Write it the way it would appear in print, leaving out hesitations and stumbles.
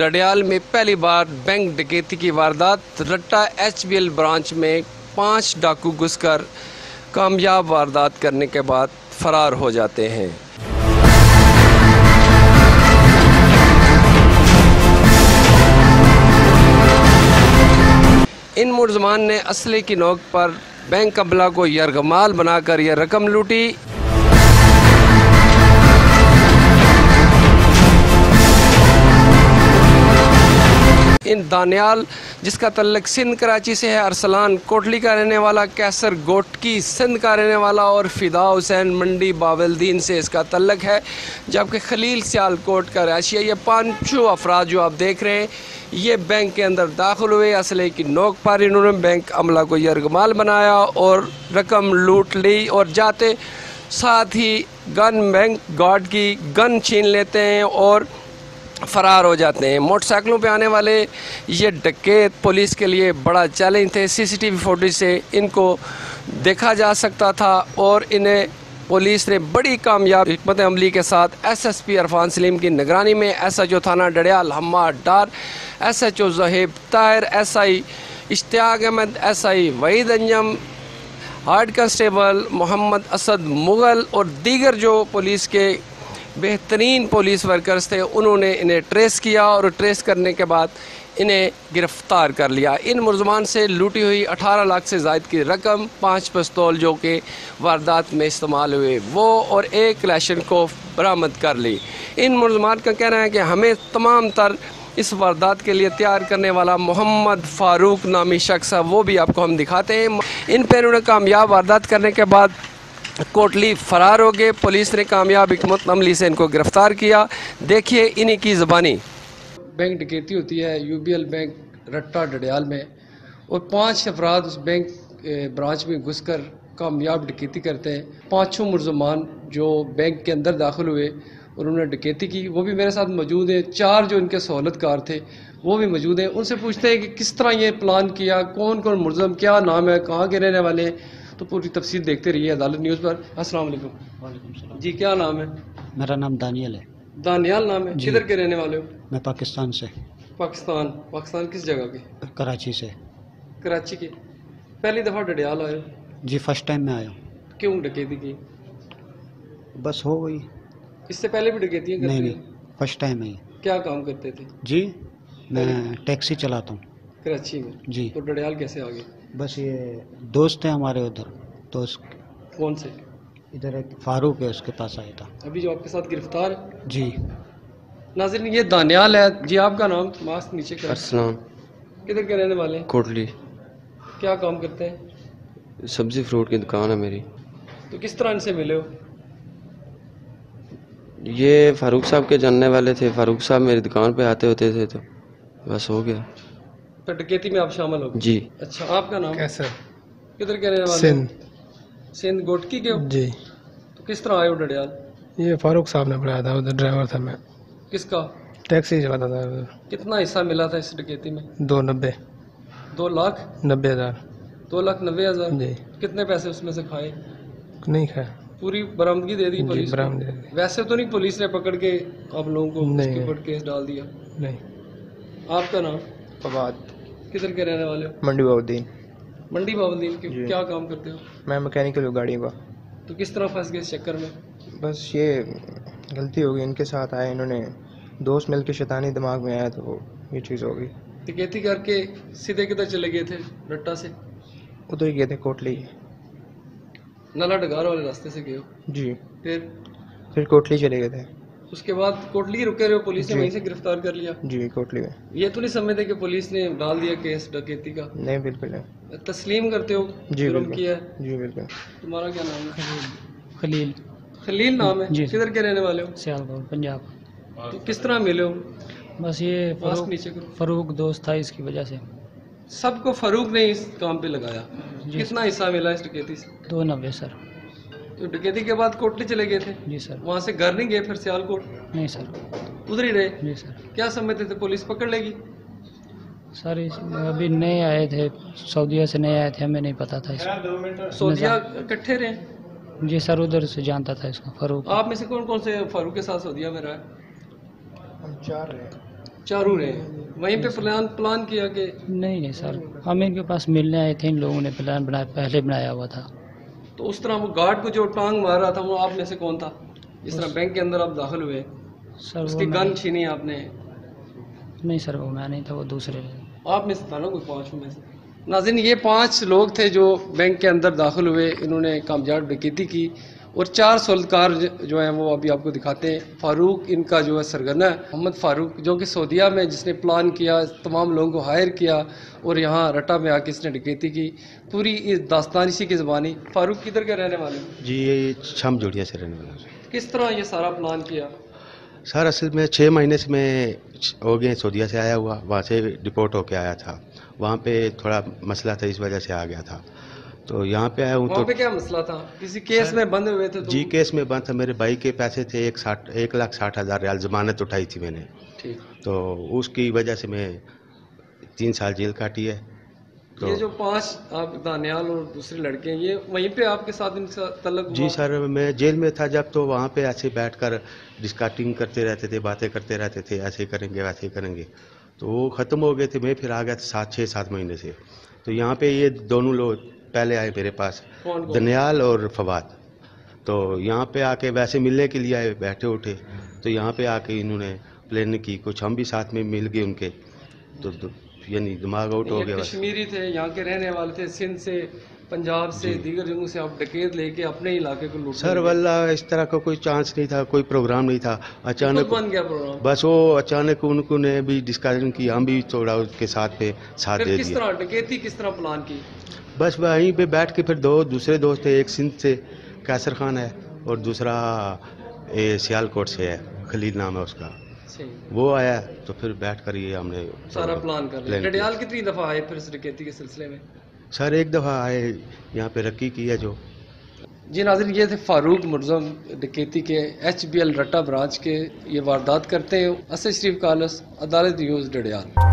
डडियाल में पहली बार बैंक डकैती की वारदात। रट्टा HBL ब्रांच में 5 डाकू घुसकर कामयाब वारदात करने के बाद फरार हो जाते हैं। इन मुलजमान ने असले की नोक पर बैंक अमला को यरगमाल बनाकर यह रकम लूटी। इन दानियाल, जिसका तल्लक सिंध कराची से है, अरसलान कोटली का रहने वाला, कैसर गोटकी सिंध का रहने वाला और फिदा हुसैन मंडी बावलदीन से इसका तल्लक है, जबकि खलील सियालकोट का रहायशी है। ये 5 अफराद जो आप देख रहे हैं ये बैंक के अंदर दाखिल हुए। असले की नोक पर इन्होंने बैंक अमला को यरगमाल बनाया और रकम लूट ली और जाते साथ ही बैंक गार्ड की गन छीन लेते हैं और फरार हो जाते हैं। मोटरसाइकिलों पे आने वाले ये डकैत पुलिस के लिए बड़ा चैलेंज थे। CCTV फुटेज से इनको देखा जा सकता था और इन्हें पुलिस ने बड़ी कामयाब हिकमत अमली के साथ SSP अरफान सलीम की निगरानी में SHO थाना Dadyal Hammad Dar, SHO Zaheeb Tahir, SI Ishtiaq Ahmed, SI Waheed Anjum, head constable Mohammad Asad Mughal और दीगर जो पुलिस के बेहतरीन पुलिस वर्कर्स थे, उन्होंने इन्हें ट्रेस किया और ट्रेस करने के बाद इन्हें गिरफ़्तार कर लिया। इन मुलजमान से लूटी हुई 18 लाख से ज़ायद की रकम, 5 पिस्तौल जो कि वारदात में इस्तेमाल हुए वो और 1 क्लैशनकोफ बरामद कर ली। इन मुलजमान का कहना है कि हमें तमाम तर इस वारदात के लिए तैयार करने वाला मोहम्मद फ़ारूक नामी शख्स है, वो भी आपको हम दिखाते हैं। इन पर उन्होंने कामयाब वारदात करने के बाद कोटली फरार हो गए। पुलिस ने कामयाब हिकमत अमली से इनको गिरफ़्तार किया। देखिए इन्हीं की ज़बानी। बैंक डकैती होती है UBL बैंक रट्टा डडियाल में और 5 अफराद उस बैंक ब्रांच में घुसकर कामयाब डकैती करते हैं। 5 मुलजमान जो बैंक के अंदर दाखिल हुए और उन्होंने डकैती की, वो भी मेरे साथ मौजूद हैं। 4 जो इनके सहूलतकार थे वो भी मौजूद हैं। उनसे पूछते हैं कि किस तरह ये प्लान किया, कौन कौन मुलजम, क्या नाम है, कहाँ के रहने वाले हैं। तो पूरी तफसील देखते रहिए अदालत न्यूज़ पर। अस्सलाम वालेकुम। वालेकुम सलाम। जी, क्या नाम है? मेरा नाम दानियल है। दानियाल नाम है। किधर के रहने वाले हो? मैं पाकिस्तान से। पाकिस्तान किस जगह के? कराची से। कराची के। पहली दफ़ा डडियाल आए? जी, फर्स्ट टाइम मैं आया हूँ। क्यों डकैती की? बस हो गई। इससे पहले भी डकैतियाँ करते? नहीं, फर्स्ट टाइम है। क्या काम करते थे? जी, मैं टैक्सी चलाता हूँ कराची में। जी। तो डडियाल कैसे आ गए? बस ये दोस्त हैं हमारे उधर, दोस्त। कौन से? इधर एक फारूक है, उसके पास आया था। अभी जो आपके साथ गिरफ्तार है? जी। नाज़रीन, ये दानियाल है। जी, आपका नाम? मास्क नीचे कर। अस्सलाम। किधर के रहने वाले हैं? कोटली। क्या काम करते हैं? सब्जी फ्रूट की दुकान है मेरी। तो किस तरह इनसे मिले हो? ये फारूक साहब के जानने वाले थे। फारूक साहब मेरी दुकान पे आते होते थे तो बस हो गया। तो डकैती में आप शामिल हो गए? जी। अच्छा, आपका नाम? कैसर। किधर के रहने वाले? सिंध गोटकी के हो? जी। तो किस तरह आए हो डडियाल? ये फारूक साहब ने बुलाया था, उधर ड्राइवर था मैं। किसका? टैक्सी चलाता था उधर। कितना हिस्सा मिला था इस डकैती में? 290। 2,90,000? 2,90,000? जी। कितने पैसे उसमें से खाए? नहीं खाया। पूरी बरामदगी दे दी पुलिस को? बरामद दे दी। वैसे तो नहीं पुलिस ने पकड़ के आप लोगों को उसके ऊपर केस डाल दिया? नहीं। आपका नाम? फवाद। किधर के रहने वाले हो? मंडी बाउद्दीन। मंडी बावलदीन के। जी। क्या काम करते हो? मैं मैकेनिकल हूँ गाड़ी का। तो किस तरह फंस गए इस चक्कर में? बस ये गलती हो गई, इनके साथ आए, इन्होंने दोस्त मिल के शैतानी दिमाग में आया तो ये चीज़ हो गई। डकैती करके सीधे किधर चले गए थे? रट्टा से उधर ही गए थे कोटली। नाला डगार वाले रास्ते से गए हो? जी। फिर कोटली चले गए थे। उसके बाद कोटली रुके रहे हो? पुलिस ने जी। वहीं से गिरफ्तार कर लिया? जी, कोटली में। ये तो नहीं समझते कि पुलिस ने डाल दिया केस डकैती का? नहीं, बिल्कुल नहीं। तस्लीम करते हो जी जुर्म बिल्कुल। किया है? जी बिल्कुल। तुम्हारा क्या नाम है? खलील। खलील नाम है? जी। किधर के रहने वाले हो? सियालकोट, पंजाब। तो किस तरह मिले हो? बस ये मास्क नीचे करो। फारूक दोस्त था, इसकी वजह से। सबको फारूक ने इस काम पे लगाया? कितना हिस्सा मिला इस डकैती से? 290 सर। तो डकैती के बाद कोटली चले गए थे? जी सर। वहाँ से घर नहीं गए फिर सियालकोट? नहीं सर। उधर ही रहे? जी सर। क्या समझते थे पुलिस पकड़ लेगी? सर अभी नए आए थे, सऊदीया से नए आए थे, हमें नहीं पता था इसका। सऊदीया इकट्ठे रहे? जी सर, उधर से जानता था इसको, फारूक। आप में से कौन कौन से फारूक के साथ सऊदीया में रहा है? हम 4 रहे। चारों रहे हैं। वहीं पे प्लान किया कि नहीं सर, हम इनके पास मिलने आए थे, इन लोगों ने प्लान बनाया, पहले बनाया हुआ था। तो उस तरह वो गार्ड को जो टांग मार रहा था वो आप में से कौन था? जिस तरह बैंक के अंदर आप दाखिल हुए, सर उसकी वो गन छीनी आपने। नहीं सर, वो मैं नहीं था, वो दूसरे। आप में से था ना कोई 5 में से? नाज़रीन, ये 5 लोग थे जो बैंक के अंदर दाखिल हुए, इन्होंने कामयाब डकैती की और 4 सौलतकार जो हैं वो अभी आपको दिखाते हैं। फारूक इनका जो है सरगना है, मोहम्मद फारूक, जो कि सऊदीया में जिसने प्लान किया, तमाम लोगों को हायर किया और यहाँ रटा में आके इसने डकैती की। पूरी इस दास्तान इसी की ज़बानी। फारूक किधर के रहने वाले? जी, ये छम जोड़िया से रहने वाला हूँ। किस तरह ये सारा प्लान किया? सर असल में 6 महीने से मैं हो गए सऊदीया से आया हुआ, वहाँ से डिपोर्ट होके आया था। वहाँ पे थोड़ा मसला था, इस वजह से आ गया था। तो यहाँ पे आया हूँ। वहाँ तो पे क्या मसला था? किसी केस में बंद हुए थे? जी, केस में बंद था। मेरे भाई के पैसे थे 1,60,000 रियाल, ज़मानत उठाई थी मैंने। ठीक। तो उसकी वजह से मैं 3 साल जेल काटी है। तो ये जो 5 आप दानियाल और दूसरे लड़के हैं, ये वहीं पे आपके साथ इनका तल्लुक हुआ? जी सर, मैं जेल में था जब, तो वहाँ पे ऐसे बैठकर डिस्कटिंग करते रहते थे, बातें करते रहते थे, ऐसे करेंगे वैसे करेंगे। तो वो ख़त्म हो गए थे। मैं फिर आ गया था 6-7 महीने से। तो यहाँ पे ये दोनों लोग पहले आए मेरे पास, दनियाल और फवाद। तो यहाँ पे आके वैसे मिलने के लिए आए, बैठे उठे। तो यहाँ पे आके इन्होंने प्लानिंग की, कुछ हम भी साथ में मिल गए उनके। तो यानी दिमाग आउट हो गया। कश्मीरी थे, यहाँ के रहने वाले थे, सिंध से, पंजाब से, दीगर जगहों से आप डकैत लेके अपने इलाके को लूट? सर वल्ला इस तरह का कोई चांस नहीं था, कोई प्रोग्राम नहीं था। अचानक बन गया प्रोग्राम। बस वो अचानक उनको ने भी डिस्कशन की, हम भी थोड़ा उसके साथ पे साथ दे किस दिया। तरह डकैती किस तरह प्लान की? बस वहीं पे बैठ के फिर 2 दूसरे दोस्त थे, एक सिंध से कैसर खान है और दूसरा सियालकोट से है, खलील नाम है उसका। वो आया तो फिर बैठ कर ये हमने सारा प्लान कर लिया। डडियाल कितनी दफ़ा आए फिर इस डकैती के सिलसिले में? सर 1 दफ़ा आए, यहाँ पे रक्की की है जो। जी नाज़रीन, ये थे फारूक मुर्ज़म, डकैती के HBL रट्टा ब्रांच के ये वारदात करते हैं। असद शरीफ कालस, अदालत न्यूज़, डडियाल।